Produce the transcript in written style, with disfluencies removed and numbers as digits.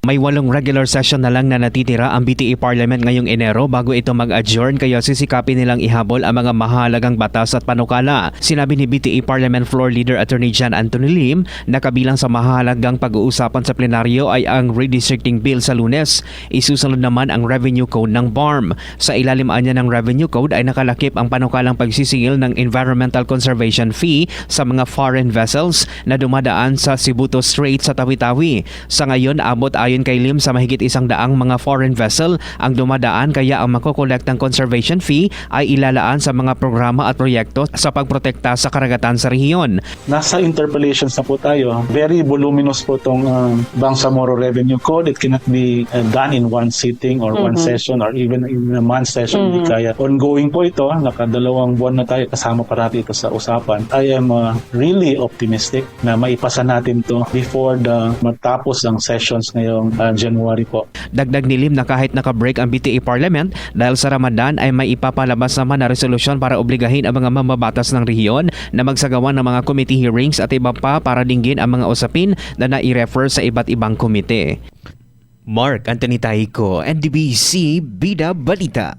May 8 regular session na lang na natitira ang BTE Parliament ngayong Enero bago ito mag-adjourn kaya sisikapin nilang ihabol ang mga mahalagang batas at panukala. Sinabi ni BTE Parliament Floor Leader Attorney John Anthony Lim na kabilang sa mahalagang pag-uusapan sa plenaryo ay ang redistricting bill sa Lunes. Isusunod naman ang Revenue Code ng BARM. Sa ilalim niya ng Revenue Code ay nakalakip ang panukalang pagsisingil ng Environmental Conservation Fee sa mga foreign vessels na dumadaan sa Sibuto Strait sa Tawi-Tawi. Sa ngayon, abot ayon kay Lim sa mahigit 100 mga foreign vessel ang dumadaan kaya ang makokolektang conservation fee ay ilalaan sa mga programa at proyekto sa pagprotekta sa karagatan sa rehiyon. Nasa interpolations na po tayo. Very voluminous po itong Bangsamoro Revenue Code. It cannot be done in one sitting or one session or even in a month session. Hindi kaya. Ongoing po ito. Nakadalawang buwan na tayo kasama parati ito sa usapan. I am really optimistic na maipasa natin to before matapos ang sessions ngayong January po. Dagdag ni Lim na kahit naka-break ang BTE Parliament dahil sa Ramadan ay may ipapalabas naman na resolusyon para obligahin ang mga mambabatas ng rehiyon na magsagawa ng mga committee hearings at iba pa para dinggin ang mga usapin na nai-refer sa iba't ibang komite. Mark Anthony Tahico, NDBC Bida Balita.